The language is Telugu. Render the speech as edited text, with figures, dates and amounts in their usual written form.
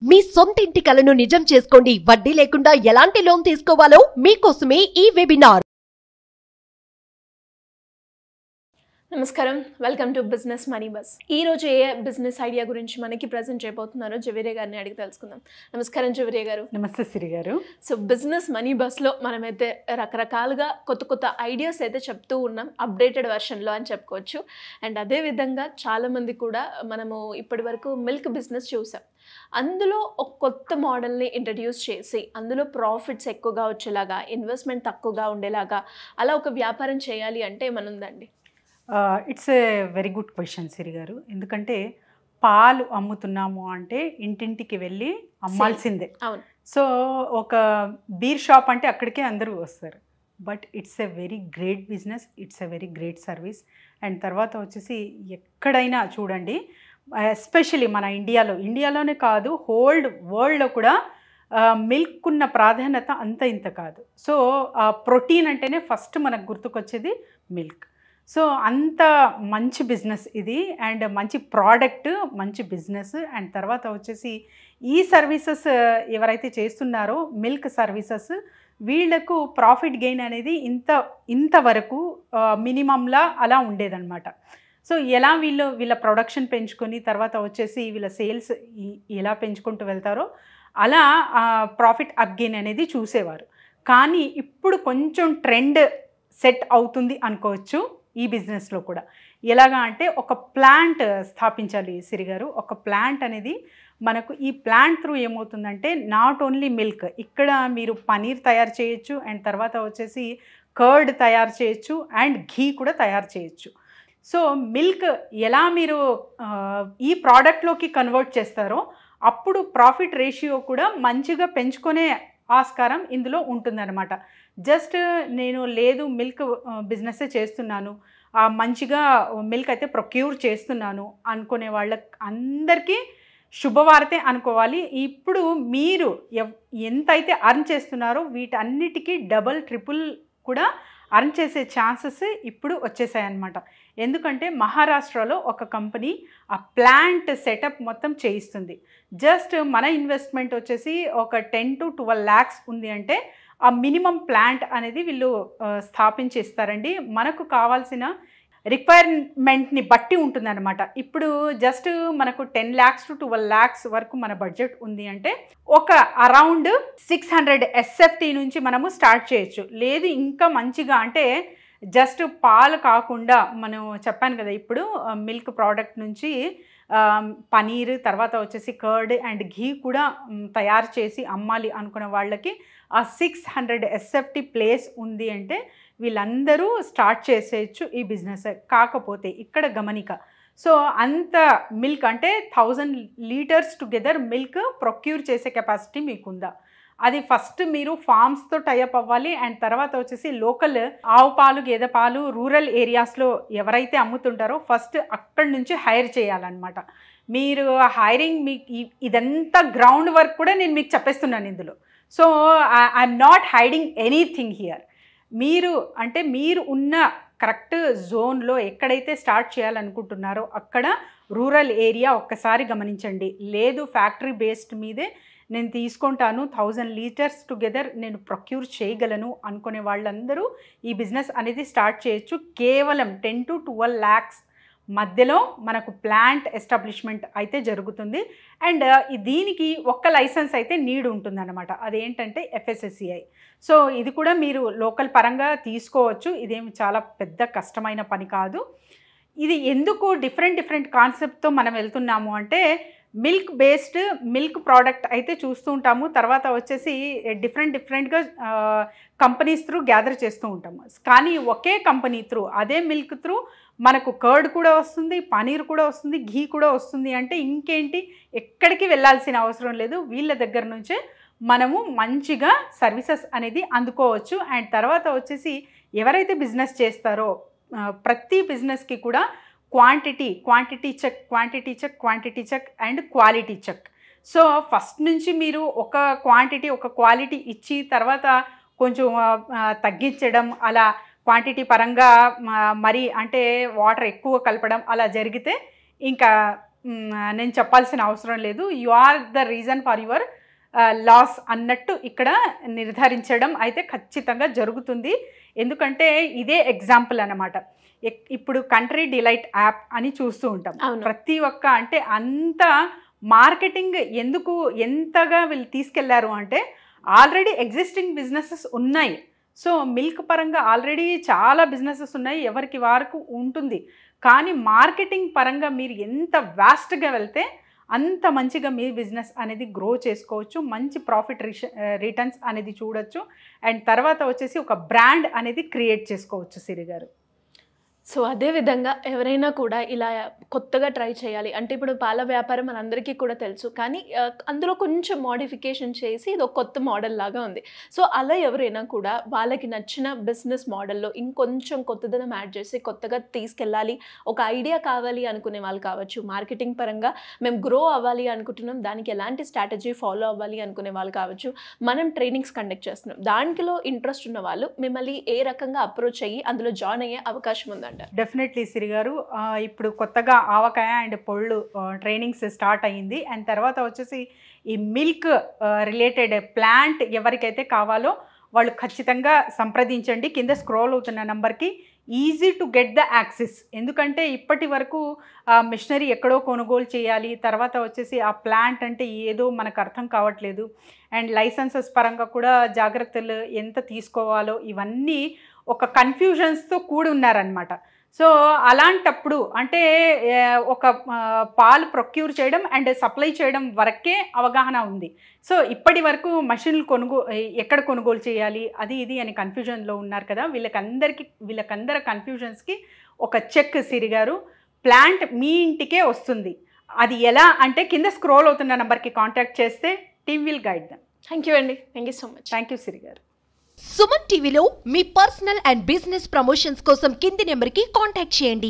మీ సొంత ఇంటి కలను నిజం చేసుకోండి. వడ్డీ లేకుండా ఎలాంటి లోన్ తీసుకోవాలో మీకోసమే ఈ వెబినార్. నమస్కారం, welcome to business money bus. ఈ రోజు ఏ బిజినెస్ ఐడియా గురించి మనకి ప్రజెంట్ చేయబోతున్నారో జవేరియా గారిని అడిగి తెలుసుకుందాం. నమస్కారం జవేరియా గారు. నమస్తే సిరి గారు. సో బిజినెస్ మనీ బస్లో మనమైతే రకరకాలుగా కొత్త ఐడియాస్ అయితే చెప్తూ ఉన్నాం, అప్డేటెడ్ వెర్షన్లో అని చెప్పుకోవచ్చు. అండ్ అదేవిధంగా చాలామంది కూడా మనము ఇప్పటి వరకు మిల్క్ బిజినెస్ చూసాం. అందులో ఒక కొత్త మోడల్ని ఇంట్రడ్యూస్ చేసి అందులో ప్రాఫిట్స్ ఎక్కువగా వచ్చేలాగా, ఇన్వెస్ట్మెంట్ తక్కువగా ఉండేలాగా అలా ఒక వ్యాపారం చేయాలి అంటే ఏమనుందండి? It's a very good question Siri గారు. ఎందుకంటే పాలు అమ్ముతున్నాము అంటే ఇంటింటికి వెళ్ళి అమ్మాల్సిందే. అవును. సో ఒక బీర్ షాప్ అంటే అక్కడికే అందరూ వస్తారు. But it's a very great business, it's a very great service. And తర్వాత వచ్చేసి ఎక్కడైనా చూడండి, ఎస్పెషలీ మన ఇండియాలోనే కాదు, హోల్ వరల్డ్లో కూడా మిల్క్ ఉన్న ప్రాధాన్యత అంత ఇంత కాదు. సో ప్రోటీన్ అంటేనే ఫస్ట్ మనకు గుర్తుకొచ్చేది మిల్క్. సో అంత మంచి బిజినెస్ ఇది, అండ్ మంచి ప్రోడక్ట్, మంచి బిజినెస్. అండ్ తర్వాత వచ్చేసి ఈ సర్వీసెస్ ఎవరైతే చేస్తున్నారో మిల్క్ సర్వీసెస్, వీళ్లకు ప్రాఫిట్ గెయిన్ అనేది ఇంతవరకు మినిమంలా అలా ఉండేదన్నమాట. సో ఎలా వీళ్ళ ప్రొడక్షన్ పెంచుకొని తర్వాత వచ్చేసి వీళ్ళ సేల్స్ ఎలా పెంచుకుంటూ వెళ్తారో అలా ప్రాఫిట్ అప్ గెయిన్ అనేది చూసేవారు. కానీ ఇప్పుడు కొంచెం ట్రెండ్ సెట్ అవుతుంది అనుకోవచ్చు ఈ బిజినెస్లో కూడా. ఎలాగా అంటే ఒక ప్లాంట్ స్థాపించాలి సిరి గారు. ఒక ప్లాంట్ అనేది మనకు, ఈ ప్లాంట్ త్రూ ఏమవుతుందంటే నాట్ ఓన్లీ మిల్క్, ఇక్కడ మీరు పనీర్ తయారు చేయొచ్చు, అండ్ తర్వాత వచ్చేసి కర్డ్ తయారు చేయొచ్చు, అండ్ ఘీ కూడా తయారు చేయొచ్చు. సో మిల్క్ ఎలా మీరు ఈ ప్రోడక్ట్లోకి కన్వర్ట్ చేస్తారో అప్పుడు ప్రాఫిట్ రేషియో కూడా మంచిగా పెంచుకునే ఆస్కారం ఇందులో ఉంటుందన్నమాట. జస్ట్ నేను లేదు మిల్క్ బిజినెస్సే చేస్తున్నాను, మంచిగా మిల్క్ అయితే ప్రొక్యూర్ చేస్తున్నాను అనుకునే వాళ్ళకి అందరికీ శుభవార్తే అనుకోవాలి. ఇప్పుడు మీరు ఎంతైతే అర్న్ చేస్తున్నారో వీటన్నిటికీ డబల్ ట్రిపుల్ కూడా అర్న్ చేసే ఛాన్సెస్ ఇప్పుడు వచ్చేసాయన్నమాట. ఎందుకంటే మహారాష్ట్రలో ఒక కంపెనీ ఆ ప్లాంట్ సెటప్ మొత్తం చేయిస్తుంది. జస్ట్ మన ఇన్వెస్ట్మెంట్ వచ్చేసి ఒక 10 to 12 lakhs ఉంది అంటే ఆ మినిమం ప్లాంట్ అనేది వీళ్ళు స్థాపించి ఇస్తారండి. మనకు కావాల్సిన రిక్వైర్మెంట్ని బట్టి ఉంటుందన్నమాట. ఇప్పుడు జస్ట్ మనకు 10 lakhs to 12 lakhs వరకు మన బడ్జెట్ ఉంది అంటే ఒక అరౌండ్ 600 SFT నుంచి మనము స్టార్ట్ చేయొచ్చు. లేదు ఇంకా మంచిగా అంటే జస్ట్ పాలు కాకుండా మనం చెప్పాను కదా, ఇప్పుడు మిల్క్ ప్రోడక్ట్ నుంచి పనీర్, తర్వాత వచ్చేసి కర్డ్ అండ్ ఘీ కూడా తయారు చేసి అమ్మాలి అనుకునే వాళ్ళకి ఆ 600 SFT ప్లేస్ ఉంది అంటే వీళ్ళందరూ స్టార్ట్ చేసేయచ్చు ఈ బిజినెస్. కాకపోతే ఇక్కడ గమనిక, సో అంత మిల్క్ అంటే 1000 liters టుగెదర్ మిల్క్ ప్రొక్యూర్ చేసే కెపాసిటీ మీకుందా? అది ఫస్ట్ మీరు ఫార్మ్స్తో టైఅప్ అవ్వాలి. అండ్ తర్వాత వచ్చేసి లోకల్ ఆవు పాలు, గేదె పాలు రూరల్ ఏరియాస్లో ఎవరైతే అమ్ముతుంటారో ఫస్ట్ అక్కడి నుంచి హైర్ చేయాలన్నమాట. మీరు హైరింగ్ ఇదంతా గ్రౌండ్ వర్క్ కూడా నేను మీకు చెప్పేస్తున్నాను ఇందులో. So I'm not hiding anything here. మీరు ఉన్న కరెక్ట్ జోన్లో ఎక్కడైతే స్టార్ట్ చేయాలనుకుంటున్నారో అక్కడ రూరల్ ఏరియా ఒక్కసారి గమనించండి. లేదు ఫ్యాక్టరీ బేస్డ్ మీదే నేను తీసుకుంటాను, 1000 liters టుగెదర్ నేను ప్రొక్యూర్ చేయగలను అనుకునే వాళ్ళందరూ ఈ బిజినెస్ అనేది స్టార్ట్ చేయొచ్చు. కేవలం 10 to 12 lakhs మధ్యలో మనకు ప్లాంట్ ఎస్టాబ్లిష్మెంట్ అయితే జరుగుతుంది. అండ్ దీనికి ఒక్క లైసెన్స్ అయితే నీడ్ ఉంటుందన్నమాట. అదేంటంటే FSSAI. సో ఇది కూడా మీరు లోకల్ పరంగా తీసుకోవచ్చు, ఇదేమి చాలా పెద్ద కష్టమైన పని కాదు. ఇది ఎందుకు డిఫరెంట్ కాన్సెప్ట్తో మనం వెళ్తున్నాము అంటే, మిల్క్ బేస్డ్ మిల్క్ ప్రోడక్ట్ అయితే చూస్తూ ఉంటాము, తర్వాత వచ్చేసి డిఫరెంట్గా కంపెనీస్ త్రూ గ్యాదర్ చేస్తూ ఉంటాము. కానీ ఒకే కంపెనీ త్రూ అదే మిల్క్ త్రూ మనకు కర్డ్ కూడా వస్తుంది, పనీర్ కూడా వస్తుంది, ఘీ కూడా వస్తుంది అంటే ఇంకేంటి, ఎక్కడికి వెళ్ళాల్సిన అవసరం లేదు. వీళ్ళ దగ్గర నుంచే మనము మంచిగా సర్వీసెస్ అనేది అందుకోవచ్చు. అండ్ తర్వాత వచ్చేసి ఎవరైతే బిజినెస్ చేస్తారో ప్రతి బిజినెస్కి కూడా quantity check and quality check. So first నుంచి మీరు ఒక క్వాంటిటీ ఒక క్వాలిటీ ఇచ్చి తర్వాత కొంచెం తగ్గించడం, అలా క్వాంటిటీ పరంగా మరి అంటే వాటర్ ఎక్కువ కలపడం అలా జరిగితే ఇంకా నేను చెప్పాల్సిన అవసరం లేదు, you are the reason for your loss అన్నట్టు ఇక్కడ నిర్ధారించడం అయితే ఖచ్చితంగా జరుగుతుంది. ఎందుకంటే ఇదే ఎగ్జాంపుల్ అన్నమాట. ఇప్పుడు కంట్రీ డిలైట్ యాప్ అని చూస్తూ ఉంటాం. ప్రతి ఒక్క అంటే అంత మార్కెటింగ్ ఎందుకు ఎంతగా వీళ్ళు తీసుకెళ్లారు అంటే ఆల్రెడీ ఎగ్జిస్టింగ్ బిజినెసెస్ ఉన్నాయి. సో మిల్క్ పరంగా ఆల్రెడీ చాలా బిజినెసెస్ ఉన్నాయి, ఎవరికి వారికి ఉంటుంది. కానీ మార్కెటింగ్ పరంగా మీరు ఎంత వాస్ట్గా వెళ్తే అంత మంచిగా మీ బిజినెస్ అనేది గ్రో చేసుకోవచ్చు, మంచి ప్రాఫిట్ రిటర్న్స్ అనేది చూడొచ్చు, అండ్ తర్వాత వచ్చేసి ఒక బ్రాండ్ అనేది క్రియేట్ చేసుకోవచ్చు సిరి గారు. సో అదేవిధంగా ఎవరైనా కూడా ఇలా కొత్తగా ట్రై చేయాలి అంటే, ఇప్పుడు పాల వ్యాపారం మనందరికీ కూడా తెలుసు, కానీ అందులో కొంచెం మోడిఫికేషన్ చేసి ఇది ఒక కొత్త మోడల్ లాగా ఉంది. సో అలా ఎవరైనా కూడా వాళ్ళకి నచ్చిన బిజినెస్ మోడల్లో ఇంకొంచెం కొత్తదనం యాడ్ చేసి కొత్తగా తీసుకెళ్ళాలి, ఒక ఐడియా కావాలి అనుకునే వాళ్ళు కావచ్చు, మార్కెటింగ్ పరంగా మేము గ్రో అవ్వాలి అనుకుంటున్నాం, దానికి ఎలాంటి స్ట్రాటజీ ఫాలో అవ్వాలి అనుకునే వాళ్ళు కావచ్చు, మనం ట్రైనింగ్స్ కండక్ట్ చేస్తున్నాం, దాంట్లో ఇంట్రెస్ట్ ఉన్న వాళ్ళు మిమ్మల్ని ఏ రకంగా అప్రోచ్ అయ్యి అందులో జాయిన్ అయ్యే అవకాశం ఉందండి? డెఫినెట్లీ సిరి గారు, ఇప్పుడు కొత్తగా ఆవకాయ అండ్ పొళ్ళు ట్రైనింగ్స్ స్టార్ట్ అయ్యింది. అండ్ తర్వాత వచ్చేసి ఈ మిల్క్ రిలేటెడ్ ప్లాంట్ ఎవరికైతే కావాలో వాళ్ళు ఖచ్చితంగా సంప్రదించండి. కింద స్క్రోల్ అవుతున్న నెంబర్కి easy to get the access. ఎందుకంటే ఇప్పటి వరకు మిషనరీ ఎక్కడో కొనుగోలు చేయాలి, తర్వాత వచ్చేసి ఆ ప్లాంట్ అంటే ఏదో మనకు అర్థం కావట్లేదు, అండ్ లైసెన్సెస్ పరంగా కూడా జాగ్రత్తలు ఎంత తీసుకోవాలో ఇవన్నీ ఒక కన్ఫ్యూజన్స్తో కూడి ఉన్నారనమాట. సో అలాంటప్పుడు అంటే ఒక పాలు ప్రొక్యూర్ చేయడం అండ్ సప్లై చేయడం వరకే అవగాహన ఉంది. సో ఇప్పటి వరకు మషిన్లు ఎక్కడ కొనుగోలు చేయాలి అది ఇది అని కన్ఫ్యూజన్లో ఉన్నారు కదా, వీళ్ళకందరి కన్ఫ్యూజన్స్కి ఒక చెక్ సిరి గారు, ప్లాంట్ మీ ఇంటికే వస్తుంది. అది ఎలా అంటే కింద స్క్రోల్ అవుతున్న నెంబర్కి కాంటాక్ట్ చేస్తే team will guide them. Thank you అండి, thank you so much. Thank you Siri గారు. సుమన్ టీవీలో మీ పర్సనల్ అండ్ బిజినెస్ ప్రమోషన్స్ కోసం కింది నెంబర్కి కాంటాక్ట్ చేయండి.